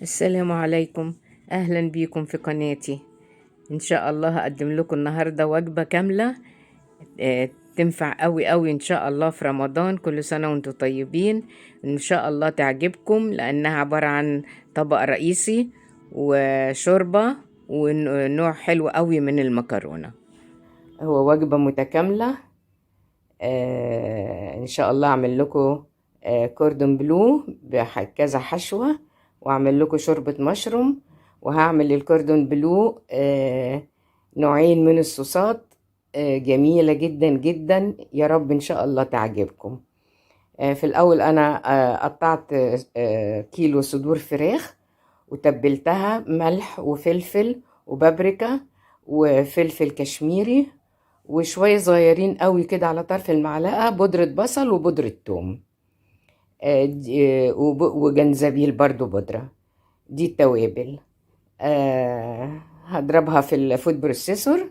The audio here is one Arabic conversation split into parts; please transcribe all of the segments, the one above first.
السلام عليكم. أهلا بيكم في قناتي. إن شاء الله هقدم لكم النهاردة وجبة كاملة تنفع قوي إن شاء الله في رمضان. كل سنة وانتم طيبين. إن شاء الله تعجبكم لأنها عبارة عن طبق رئيسي وشوربة ونوع حلو قوي من المكرونة. هو وجبة متكاملة. إن شاء الله أعمل لكم كوردون بلو بكذا حشوة، واعمل لكم شوربة مشروم، وهعمل الكوردون بلو نوعين من الصوصات جميلة جدا جدا. يا رب ان شاء الله تعجبكم. في الاول انا قطعت كيلو صدور فراخ وتبلتها ملح وفلفل وبابريكا وفلفل كشميري وشوية صغيرين قوي كده على طرف المعلقة بودرة بصل وبودرة ثوم وجنزبيل برضو بودرة. دي التوابل. هضربها في الفود بروسيسور.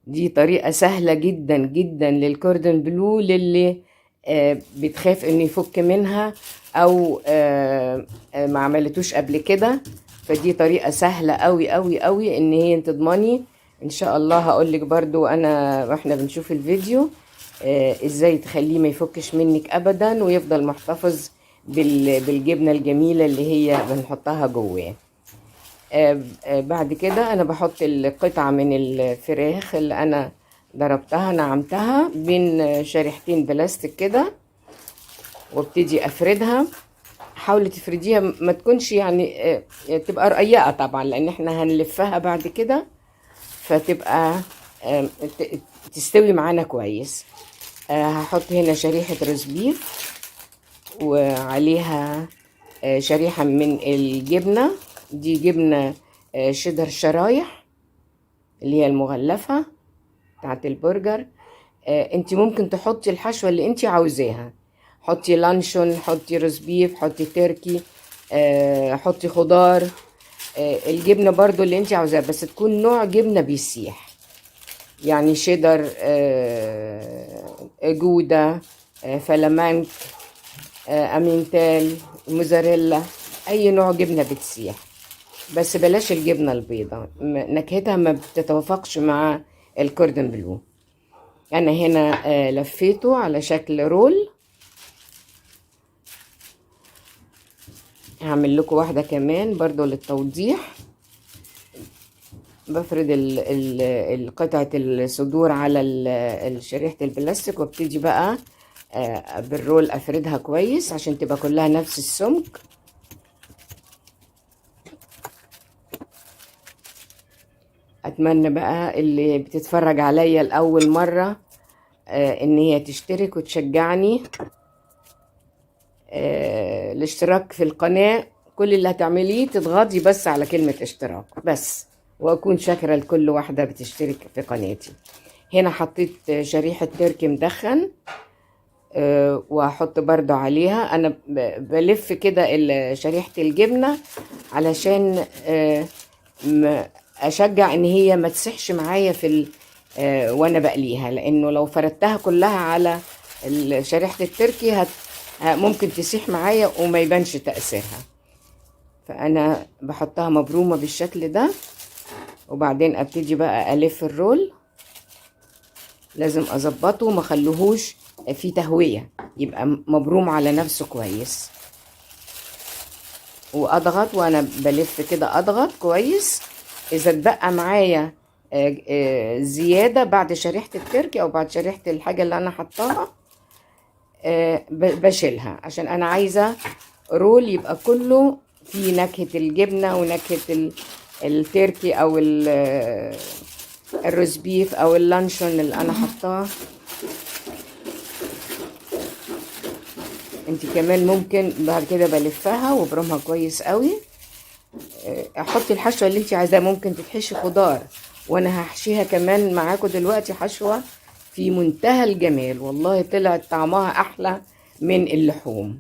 دي طريقة سهلة جدا جدا للكوردون بلو للي بتخاف انه يفك منها او ما عملتوش قبل كده. فدي طريقة سهلة قوي قوي قوي ان هي تضمني ان شاء الله. هقولك برضو انا واحنا بنشوف الفيديو ازاي تخليه ما يفكش منك ابدا ويفضل محتفظ بالجبنة الجميلة اللي هي بنحطها جواه. بعد كده انا بحط القطعة من الفراخ اللي انا ضربتها نعمتها بين شريحتين بلاستيك كده وابتدي افردها. حاولي تفرديها ما تكونش يعني تبقى رقيقة طبعا لان احنا هنلفها بعد كده فتبقى تستوي معانا كويس. هحط هنا شريحة روز بيف وعليها شريحة من الجبنة. دي جبنة شيدر شرايح اللي هي المغلفة بتاعت البرجر. انت ممكن تحطي الحشوة اللي انت عاوزاها. حطي لانشون، حطي روز بيف، حطي تركي، حطي خضار. الجبنة برضو اللي انت عاوزاها بس تكون نوع جبنة بيسيح، يعني شيدر، جودة، فلامنك، امينتال، موزاريلا، اي نوع جبنة بتسيح. بس بلاش الجبنة البيضة، نكهتها ما بتتوافقش مع الكوردون بلو. انا هنا لفيته على شكل رول. هعمل لكم واحدة كمان برضو للتوضيح. بفرد قطعة الصدور على شريحة البلاستيك وابتدي بقى بالرول افردها كويس عشان تبقى كلها نفس السمك. اتمنى بقى اللي بتتفرج عليا لاول مرة ان هي تشترك وتشجعني. الاشتراك في القناة كل اللي هتعمليه تضغطي بس على كلمة اشتراك بس، واكون شاكرة لكل واحدة بتشترك في قناتي. هنا حطيت شريحة تركي مدخن وهحط برضو عليها. انا بلف كده شريحة الجبنة علشان اشجع ان هي ما تسحش معايا في وانا بقليها، لانه لو فردتها كلها على شريحة التركي ممكن تسيح معايا وما يبانش تأثيرها. فانا بحطها مبرومة بالشكل ده وبعدين ابتدي بقى الف الرول. لازم اظبطه وما خلوهوش فيه تهوية، يبقى مبروم على نفسه كويس. واضغط وانا بلف كده اضغط كويس. اذا اتبقى معايا زيادة بعد شريحة التركي او بعد شريحة الحاجة اللي انا حطاها بشيلها عشان انا عايزة رول يبقى كله فيه نكهة الجبنة ونكهة التركي او الروز بيف او اللانشون اللي انا حطاه. انت كمان ممكن بعد كده بلفها وبرمها كويس قوي. احطي الحشوة اللي انت عايزاها. ممكن تتحشي خضار وانا هحشيها كمان معاكم دلوقتي حشوة في منتهى الجمال. والله طلعت طعمها احلى من اللحوم.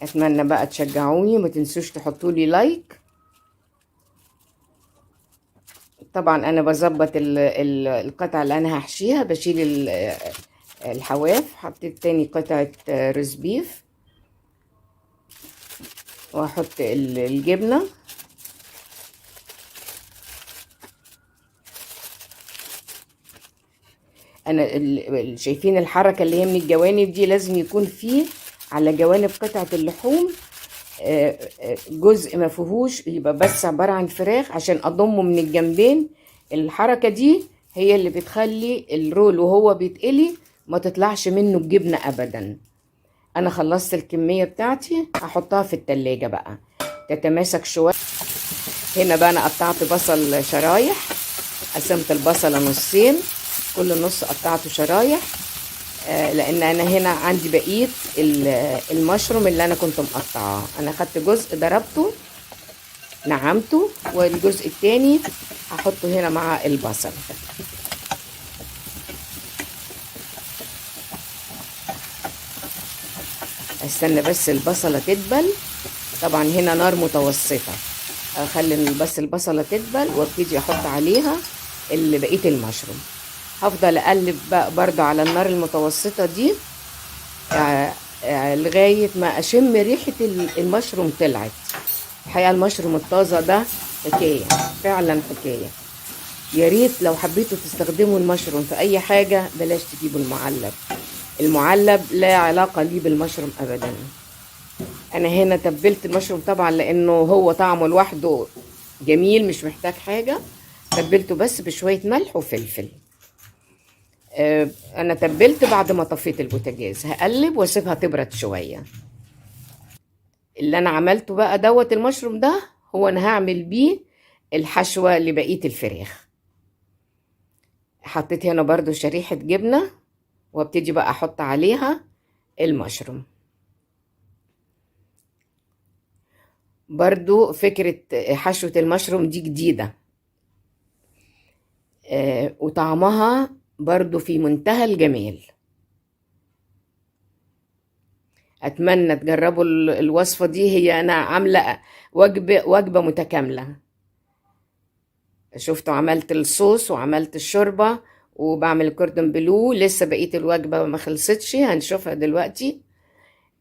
اتمنى بقى تشجعوني، ما تنسوش تحطوا لي لايك طبعا انا بظبط القطعة اللي انا هحشيها، بشيل الحواف. حطيت تاني قطعة روز بيف، واحط الجبنة. انا شايفين الحركة اللي هي من الجوانب دي؟ لازم يكون فيه على جوانب قطعة اللحوم جزء ما فيهوش، يبقى بس عبارة عن فراخ عشان اضمه من الجنبين. الحركة دي هي اللي بتخلي الرول وهو بيتقلي ما تطلعش منه الجبنة ابدا. انا خلصت الكمية بتاعتي، هحطها في التلاجة بقى تتماسك شوية. هنا بقى انا قطعت بصل شرايح، قسمت البصلة نصين، كل نص قطعته شرايح. لان انا هنا عندي بقيه المشروم اللي انا كنت مقطعاه. انا خدت جزء ضربته نعمته، والجزء التاني هحطه هنا مع البصل. استنى بس البصله تدبل. طبعا هنا نار متوسطه، اخلي بس البصله تدبل وابتدي احط عليها بقيه المشروم. هفضل اقلب برضه على النار المتوسطه دي لغاية ما أشم ريحة المشروم طلعت. الحقيقة المشروم الطازة ده حكاية، فعلا حكاية. يا ريت لو حبيتوا تستخدموا المشروم في أي حاجة بلاش تجيبوا المعلب. المعلب لا علاقة ليه بالمشروم أبدا. أنا هنا تبلت المشروم طبعا لأنه هو طعمه لوحده جميل، مش محتاج حاجة. تبلته بس بشوية ملح وفلفل. أنا تبلت بعد ما طفيت البوتاجاز، هقلب واسيبها تبرد شوية. اللي انا عملته بقى دوت المشروم ده، هو انا هعمل بيه الحشوة لبقية الفراخ. حطيت هنا برضو شريحة جبنة، وابتدي بقى احط عليها المشروم. برضو فكرة حشوة المشروم دي جديدة، وطعمها برضو في منتهى الجمال. اتمنى تجربوا الوصفة دي. هي انا عاملة وجبة متكاملة. شفتوا عملت الصوص وعملت الشوربة وبعمل الكوردون بلو. لسه بقية الوجبة ما خلصتش، هنشوفها دلوقتي.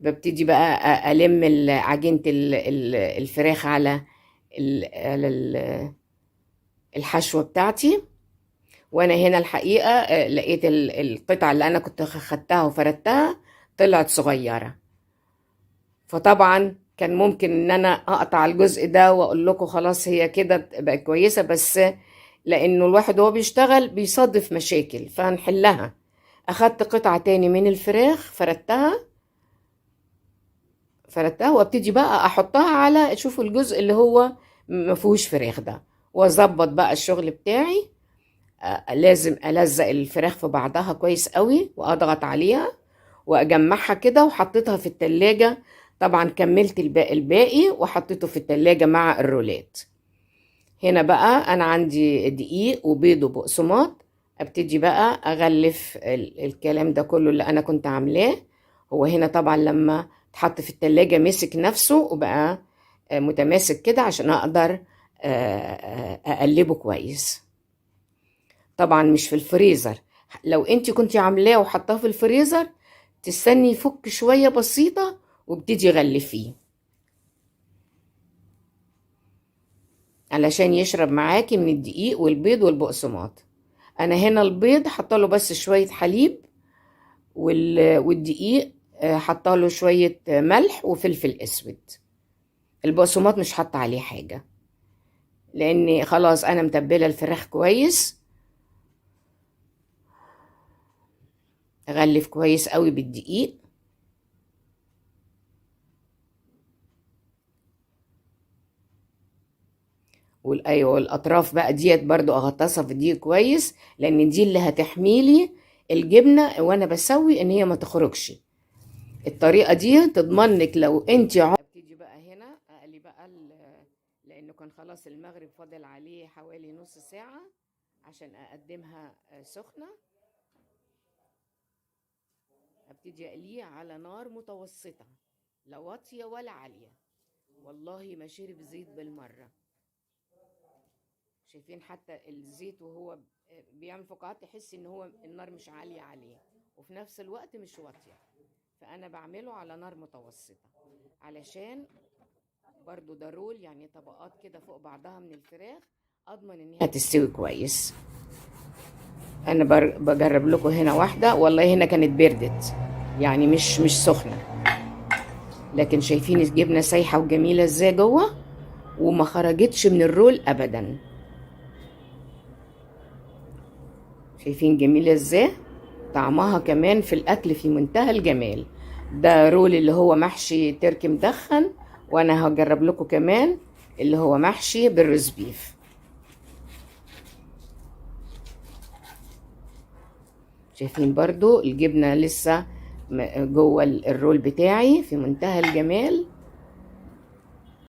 ببتدي بقى ألم عجينة الفراخ على الحشوة بتاعتي. وانا هنا الحقيقة لقيت القطعة اللي انا كنت خدتها وفردتها طلعت صغيرة، فطبعا كان ممكن ان انا اقطع الجزء ده واقول لكم خلاص هي كده بقت كويسة، بس لانه الواحد وهو بيشتغل بيصادف مشاكل فهنحلها. اخدت قطعة تاني من الفراخ فردتها وابتدي بقى احطها على، شوفوا الجزء اللي هو ما فيهوش فراخ ده، واظبط بقى الشغل بتاعي. لازم الزق الفراخ في بعضها كويس قوي واضغط عليها واجمعها كده، وحطيتها في التلاجة. طبعا كملت الباقي وحطيته في التلاجة مع الرولات. هنا بقى انا عندي دقيق وبيض وبقسماط. ابتدي بقى اغلف الكلام ده كله اللي انا كنت عاملاه. هو هنا طبعا لما اتحط في التلاجة مسك نفسه وبقى متماسك كده عشان اقدر اقلبه كويس. طبعا مش في الفريزر. لو انت كنتي عاملاه وحطاه في الفريزر تستني يفك شوية بسيطة وابتدي غلفيه علشان يشرب معاكي من الدقيق والبيض والبقسماط. انا هنا البيض حطاله بس شوية حليب، والدقيق حطاله شوية ملح وفلفل اسود. البقسماط مش حط عليه حاجة لاني خلاص انا متبلة الفراخ كويس. اغلف كويس قوي بالدقيق، والايوه والاطراف بقى ديت برضو اغطسها في الدقيق كويس، لان دي اللي هتحميلي الجبنة وانا بسوي ان هي ما تخرجش. الطريقة دي تضمنك لو انت ابتدي بقى هنا اقلي بقى لانه كان خلاص المغرب فاضل عليه حوالي نص ساعة عشان اقدمها سخنة. ابتدي اقليه على نار متوسطة، لا واطية ولا عالية. والله ما شرب زيت بالمرة. شايفين حتى الزيت وهو بيعمل فقاعات، تحس ان هو النار مش عالية عليه وفي نفس الوقت مش واطية. فانا بعمله على نار متوسطة علشان برضو ده رول، يعني طبقات كده فوق بعضها من الفراخ، اضمن ان هي تستوي كويس. انا بجرب لكم هنا واحدة، والله هنا كانت بردت يعني مش سخنة، لكن شايفين الجبنة سايحة وجميلة ازاي جوه وما خرجتش من الرول ابدا. شايفين جميلة ازاي، طعمها كمان في الاكل في منتهى الجمال. ده رول اللي هو محشي تركي مدخن، وانا هجرب لكم كمان اللي هو محشي بالروز بيف. شايفين برضو الجبنة لسه جوه الرول بتاعي في منتهى الجمال.